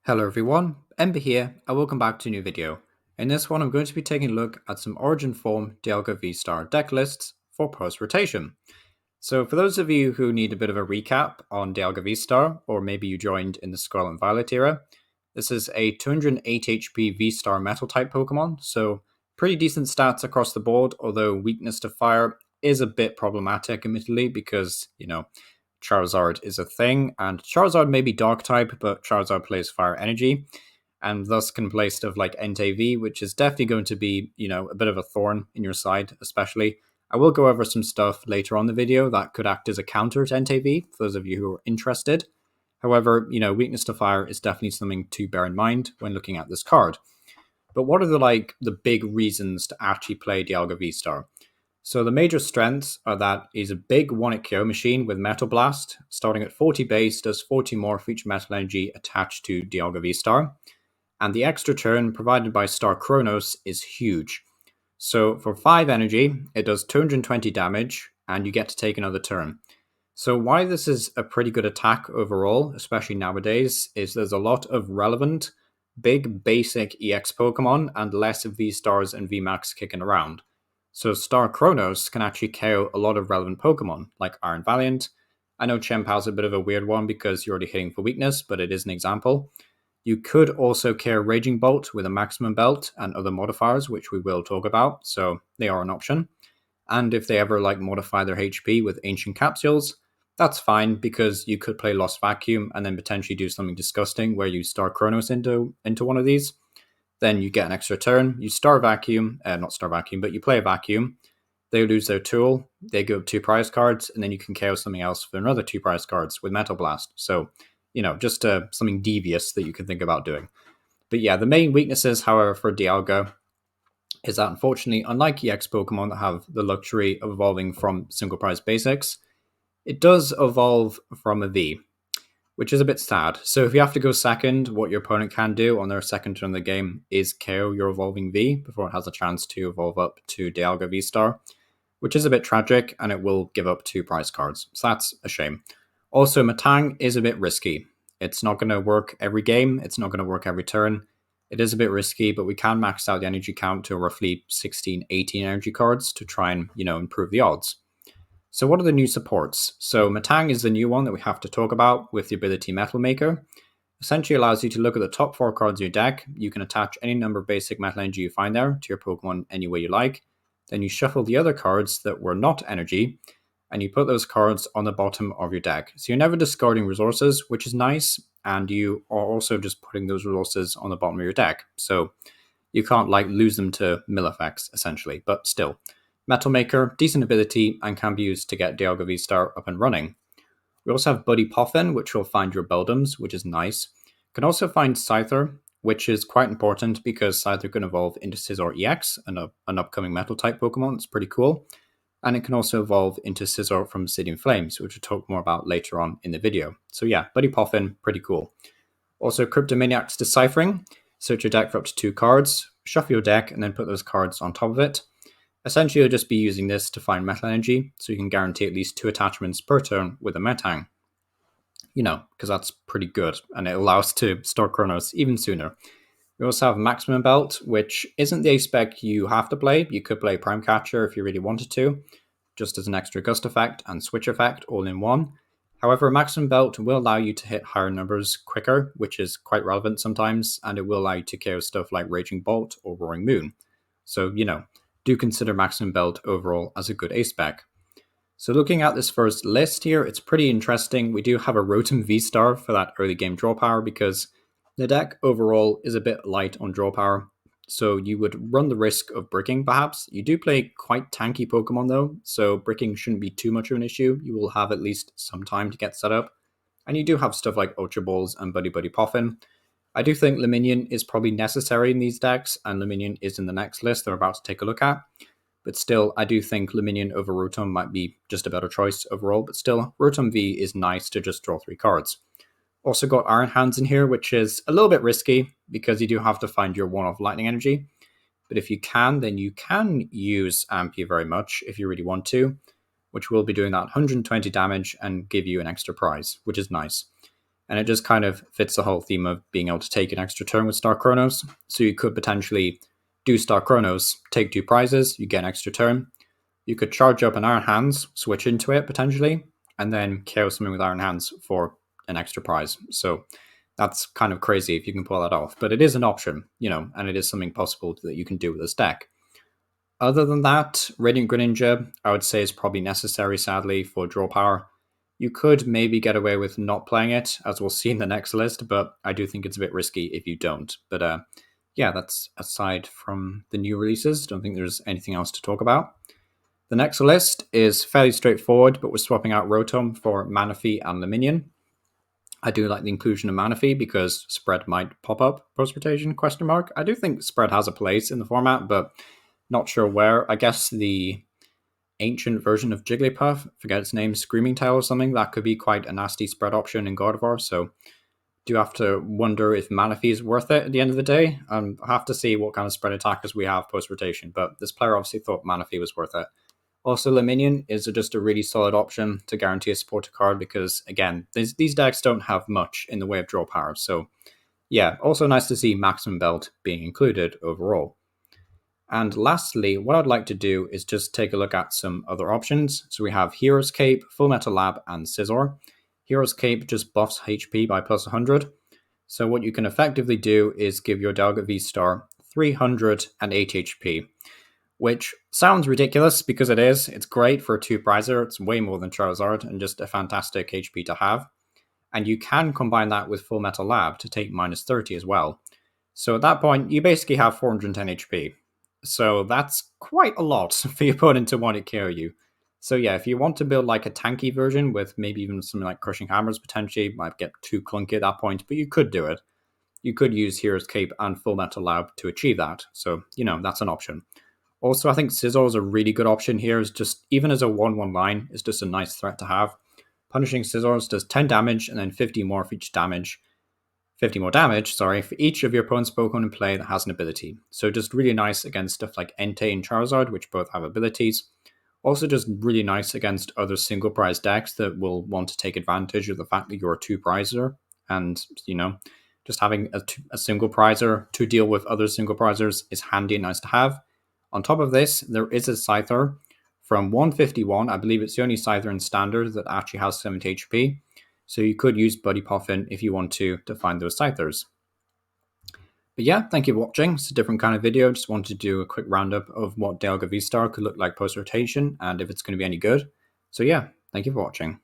Hello everyone, Ember here, and welcome back to a new video. In this one I'm going to be taking a look at some Origin Form Dialga Vstar deck lists for post-rotation. So for those of you who need a bit of a recap on Dialga Vstar, or maybe you joined in the Scarlet and Violet era, this is a 208 HP V-Star Metal type Pokemon, so pretty decent stats across the board, although weakness to fire is a bit problematic admittedly because, Charizard is a thing, and Charizard may be Dark type, but Charizard plays Fire Energy, and thus can play stuff like Entei, which is definitely going to be, a bit of a thorn in your side, especially. I will go over some stuff later on the video that could act as a counter to Entei, for those of you who are interested. However, weakness to fire is definitely something to bear in mind when looking at this card. But what are the big reasons to actually play Dialga V-Star? So the major strengths are that he's a big 1-hit KO machine with Metal Blast, starting at 40 base, does 40 more for each metal energy attached to Dialga V-Star. And the extra turn provided by Star Chronos is huge. So for 5 energy, it does 220 damage, and you get to take another turn. So why this is a pretty good attack overall, especially nowadays, is there's a lot of relevant, big basic EX Pokemon and less V-Stars and VMAX kicking around. So Star Chronos can actually KO a lot of relevant Pokemon, like Iron Valiant. I know Chempal's a bit of a weird one because you're already hitting for weakness, but it is an example. You could also KO Raging Bolt with a maximum belt and other modifiers, which we will talk about, so they are an option. And if they ever modify their HP with Ancient Capsules, that's fine because you could play Lost Vacuum and then potentially do something disgusting where you Star Chronos into one of these. Then you get an extra turn. You Star Vacuum, not Star Vacuum, but you play a Vacuum. They lose their tool. They go 2 prize cards, and then you can KO something else for another 2 prize cards with Metal Blast. So, just something devious that you can think about doing. But yeah, the main weaknesses, however, for Dialga is that unfortunately, unlike EX Pokemon that have the luxury of evolving from single prize basics, it does evolve from a V, which is a bit sad. So if you have to go second, what your opponent can do on their second turn of the game is KO your evolving V before it has a chance to evolve up to Dialga V-Star, which is a bit tragic, and it will give up 2 prize cards. So that's a shame. Also, Matang is a bit risky. It's not going to work every game. It's not going to work every turn. It is a bit risky, but we can max out the energy count to roughly 16, 18 energy cards to try and, improve the odds. So what are the new supports? So Matang is the new one that we have to talk about with the ability Metal Maker. Essentially allows you to look at the top 4 cards of your deck. You can attach any number of basic metal energy you find there to your Pokemon any way you like. Then you shuffle the other cards that were not energy, and you put those cards on the bottom of your deck. So you're never discarding resources, which is nice, and you are also just putting those resources on the bottom of your deck. So you can't lose them to mill effects, essentially, but still. Metal Maker, decent ability, and can be used to get Dialga V-Star up and running. We also have Buddy Poffin, which will find your Beldums, which is nice. Can also find Scyther, which is quite important because Scyther can evolve into Scizor EX, an upcoming Metal type Pokemon. It's pretty cool. And it can also evolve into Scizor from Obsidian Flames, which we'll talk more about later on in the video. So yeah, Buddy Poffin, pretty cool. Also, Cryptomaniac's Deciphering. Search your deck for up to 2 cards, shuffle your deck, and then put those cards on top of it. Essentially, you'll just be using this to find metal energy, so you can guarantee at least 2 attachments per turn with a Metang. Because that's pretty good, and it allows to store Chronos even sooner. We also have Maximum Belt, which isn't the ace spec you have to play. You could play Prime Catcher if you really wanted to, just as an extra Gust effect and Switch effect all in one. However, Maximum Belt will allow you to hit higher numbers quicker, which is quite relevant sometimes, and it will allow you to KO stuff like Raging Bolt or Roaring Moon. So, do consider Maximum Belt overall as a good ace spec. So looking at this first list here, it's pretty interesting. We do have a Rotom V-Star for that early game draw power because the deck overall is a bit light on draw power. So you would run the risk of bricking perhaps. You do play quite tanky Pokemon though, so bricking shouldn't be too much of an issue. You will have at least some time to get set up. And you do have stuff like Ultra Balls and Buddy Poffin. I do think Lumineon is probably necessary in these decks, and Lumineon is in the next list they're about to take a look at. But still, I do think Lumineon over Rotom might be just a better choice overall, but still, Rotom V is nice to just draw 3 cards. Also got Iron Hands in here, which is a little bit risky, because you do have to find your one-off lightning energy. But if you can, then you can use Ampere very much, if you really want to, which will be doing that 120 damage and give you an extra prize, which is nice. And it just kind of fits the whole theme of being able to take an extra turn with Star Chronos. So you could potentially do Star Chronos, take 2 prizes, you get an extra turn. You could charge up an Iron Hands, switch into it potentially, and then KO something with Iron Hands for an extra prize. So that's kind of crazy if you can pull that off. But it is an option, and it is something possible that you can do with this deck. Other than that, Radiant Greninja, I would say, is probably necessary, sadly, for draw power. You could maybe get away with not playing it, as we'll see in the next list, but I do think it's a bit risky if you don't. But yeah, that's aside from the new releases. Don't think there's anything else to talk about. The next list is fairly straightforward, but we're swapping out Rotom for Manaphy and Lumineon. I do like the inclusion of Manaphy because Spread might pop up post-rotation, ? I do think Spread has a place in the format, but not sure where. I guess the ancient version of Jigglypuff, forget its name, Screaming Tail or something, that could be quite a nasty spread option in God of War, so do have to wonder if Manaphy is worth it at the end of the day. I'll have to see what kind of spread attackers we have post-rotation, but this player obviously thought Manaphy was worth it. Also, Lumineon is just a really solid option to guarantee a supporter card because, again, these decks don't have much in the way of draw power, so yeah, also nice to see Maximum Belt being included overall. And lastly, what I'd like to do is just take a look at some other options. So we have Hero's Cape, Full Metal Lab, and Scizor. Hero's Cape just buffs HP by plus 100. So what you can effectively do is give your Dialga Vstar 308 HP, which sounds ridiculous because it is. It's great for a 2-prizer. It's way more than Charizard and just a fantastic HP to have. And you can combine that with Full Metal Lab to take minus 30 as well. So at that point, you basically have 410 HP. So that's quite a lot for your opponent to want to KO you. So yeah, if you want to build like a tanky version with maybe even something like Crushing Hammers potentially, might get too clunky at that point, but you could do it. You could use Hero's Cape and Full Metal Lab to achieve that. So, that's an option. Also, I think Scizor is a really good option here. Is just even as a 1/1 line, it's just a nice threat to have. Punishing Scizors does 10 damage and then 50 more for each damage. 50 more damage, for each of your opponent's Pokemon in play that has an ability. So just really nice against stuff like Entei and Charizard, which both have abilities. Also just really nice against other single prize decks that will want to take advantage of the fact that you're a 2-prizer. And, just having a single prizer to deal with other single prizers is handy and nice to have. On top of this, there is a Scyther from 151. I believe it's the only Scyther in Standard that actually has 70 HP. So you could use Buddy Puffin if you want to find those Scythers. But yeah, thank you for watching. It's a different kind of video. Just wanted to do a quick roundup of what Dialga Vstar could look like post-rotation and if it's going to be any good. So yeah, thank you for watching.